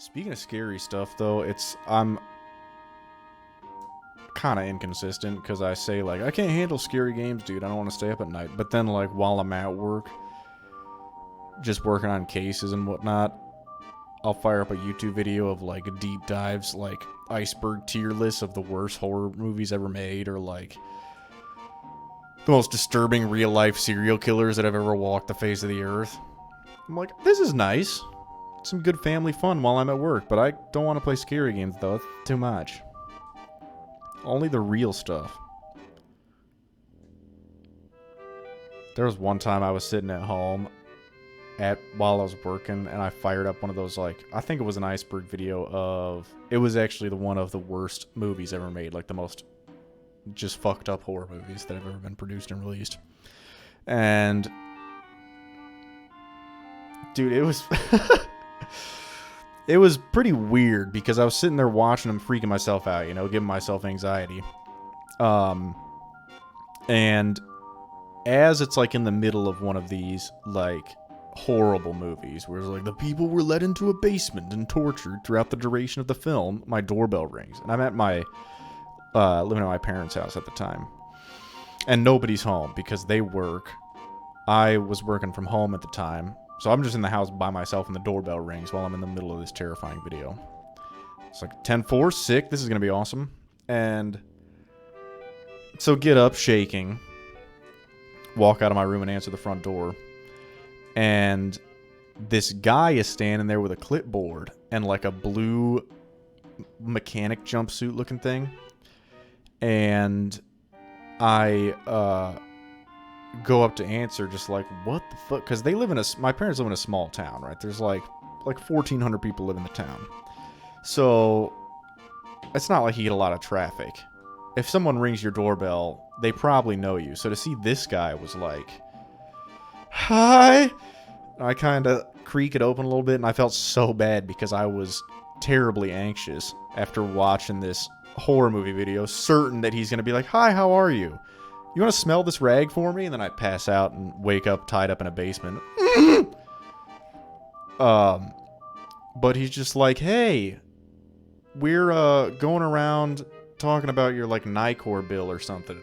Speaking of scary stuff, though, I'm kind of inconsistent because I say like I can't handle scary games, dude. I don't want to stay up at night. But then like while I'm at work, just working on cases and whatnot, I'll fire up a YouTube video of like deep dives, like iceberg tier lists of the worst horror movies ever made, or like the most disturbing real life serial killers that have ever walked the face of the earth. I'm like, this is nice. Some good family fun while I'm at work, but I don't want to play scary games though. It's too much. Only the real stuff. There was one time I was sitting at home while I was working, and I fired up one of those, like, I think it was an iceberg video of, it was actually the one of the worst movies ever made, like the most just fucked up horror movies that have ever been produced and released. And dude, it was it was pretty weird because I was sitting there watching them, freaking myself out, you know, giving myself anxiety. And as it's like in the middle of one of these like horrible movies where it's like the people were led into a basement and tortured throughout the duration of the film, my doorbell rings, and I'm at my living at my parents' house at the time, and nobody's home because they work. I was working from home at the time, so I'm just in the house by myself, and the doorbell rings while I'm in the middle of this terrifying video. It's like 10-4, sick, this is gonna be awesome. And so get up shaking, walk out of my room and answer the front door, and this guy is standing there with a clipboard and like a blue mechanic jumpsuit looking thing. And I go up to answer, just like, what the fuck? Because they live in my parents live in a small town, right? There's like 1,400 people live in the town, so it's not like you get a lot of traffic. If someone rings your doorbell, they probably know you. So to see this guy was like, hi. I kind of creak it open a little bit, and I felt so bad because I was terribly anxious after watching this horror movie video, certain that he's going to be like, hi, how are you? You want to smell this rag for me? And then I pass out and wake up tied up in a basement. But he's just like, hey, we're going around talking about your like NICOR bill or something.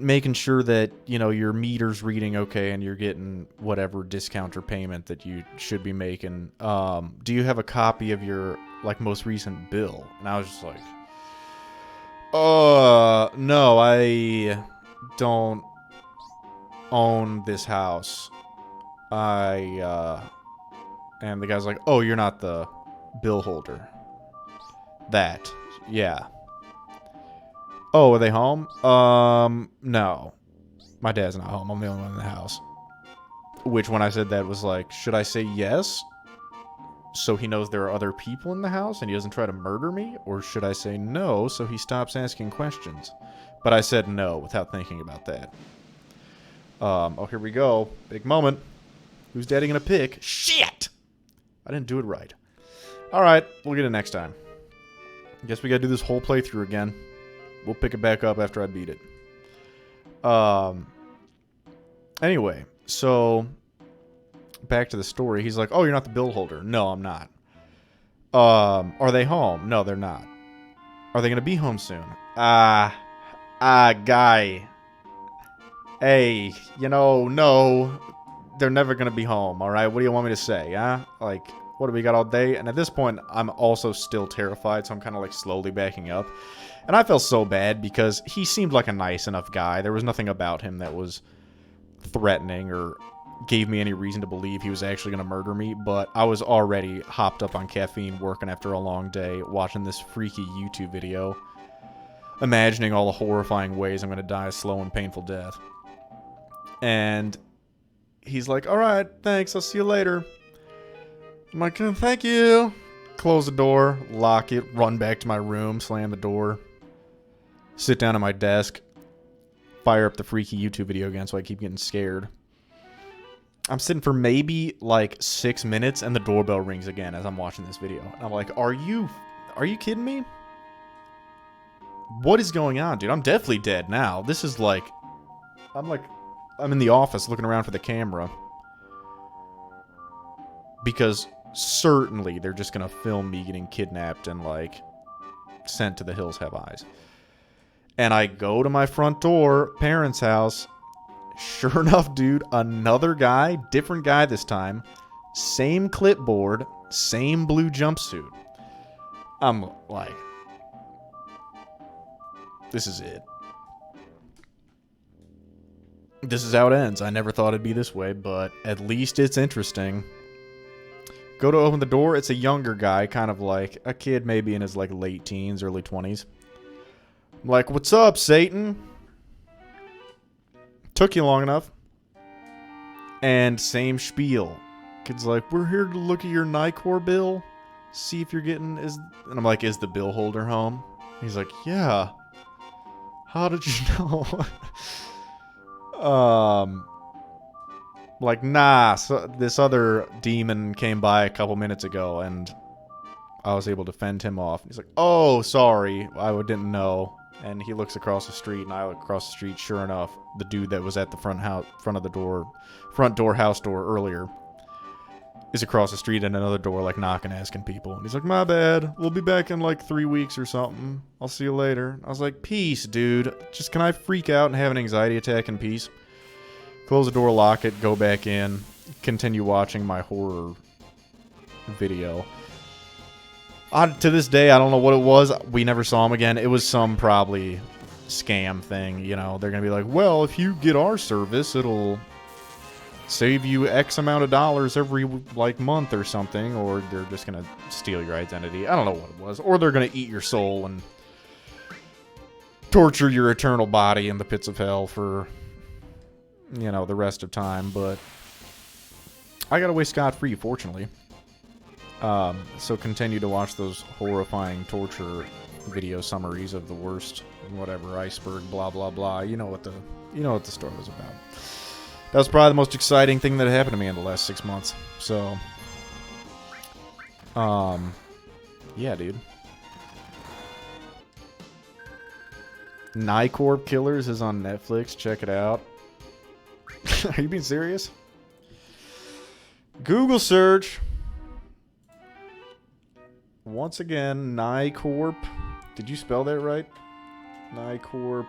Making sure that, you know, your meter's reading okay and you're getting whatever discount or payment that you should be making. Do you have a copy of your like most recent bill? And I was just like, no, I don't own this house. And the guy's like, oh, you're not the bill holder. That, yeah. Oh, are they home? No. My dad's not home. I'm the only one in the house. Which, when I said that, was like, should I say yes, so he knows there are other people in the house and he doesn't try to murder me? Or should I say no, so he stops asking questions? But I said no without thinking about that. Oh, here we go. Big moment. Who's daddy gonna pick? Shit! I didn't do it right. Alright, we'll get it next time. I guess we gotta do this whole playthrough again. We'll pick it back up after I beat it. Anyway, so back to the story. He's like, oh, you're not the bill holder. No, I'm not. Are they home? No, they're not. Are they going to be home soon? Guy. Hey, you know, no, they're never going to be home, all right? What do you want me to say, huh? Like, what do we got all day? And at this point, I'm also still terrified, so I'm kind of like slowly backing up. And I felt so bad because he seemed like a nice enough guy. There was nothing about him that was threatening or gave me any reason to believe he was actually going to murder me. But I was already hopped up on caffeine, working after a long day, watching this freaky YouTube video, imagining all the horrifying ways I'm going to die a slow and painful death. And he's like, all right, thanks, I'll see you later. I'm like, thank you. Close the door, lock it, run back to my room, slam the door, sit down at my desk, fire up the freaky YouTube video again so I keep getting scared. I'm sitting for maybe like 6 minutes and the doorbell rings again as I'm watching this video. And I'm like, are you kidding me? What is going on, dude? I'm definitely dead now. This is like, I'm in the office looking around for the camera. because certainly they're just gonna film me getting kidnapped and like sent to the Hills Have Eyes. And I go to my front door, parents' house. Sure enough, dude, another guy, different guy this time, same clipboard, same blue jumpsuit. I'm like, this is it. This is how it ends. I never thought it'd be this way, but at least it's interesting. Go to open the door. It's a younger guy, kind of like a kid maybe in his like late teens, early 20s. I'm like, what's up, Satan? Took you long enough. And same spiel. Kid's like, we're here to look at your NICOR bill. See if you're getting... And I'm like, is the bill holder home? He's like, yeah. How did you know? Like, nah, so this other demon came by a couple minutes ago, and I was able to fend him off. He's like, oh, sorry, I didn't know. And he looks across the street, and I look across the street. Sure enough, the dude that was at the front door house door earlier is across the street at another door, like knocking, asking people. And he's like, my bad, we'll be back in like 3 weeks or something. I'll see you later. I was like, peace, dude. Just can I freak out and have an anxiety attack in peace? Close the door, lock it, go back in, continue watching my horror video. To this day, I don't know what it was. We never saw him again. It was some probably scam thing, you know. They're going to be like, well, if you get our service, it'll save you X amount of dollars every, like, month or something. Or they're just going to steal your identity. I don't know what it was. Or they're going to eat your soul and torture your eternal body in the pits of hell for, you know, the rest of time. But I got away scot-free, fortunately. So continue to watch those horrifying torture video summaries of the worst, whatever, iceberg, blah, blah, blah. You know what the story was about. That was probably the most exciting thing that happened to me in the last 6 months. So, yeah, dude. NICOR Killers is on Netflix. Check it out. Are you being serious? Google search. Once again, NICOR. Did you spell that right? NICOR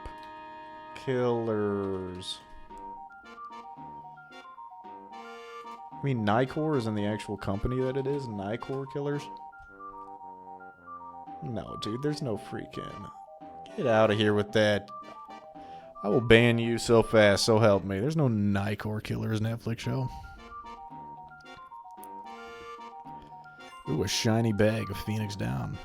Killers. I mean, NICOR is in the actual company that it is. NICOR Killers. No, dude, there's no freaking... Get out of here with that. I will ban you so fast, so help me. There's no NICOR Killers Netflix show. Ooh, a shiny bag of Phoenix Down.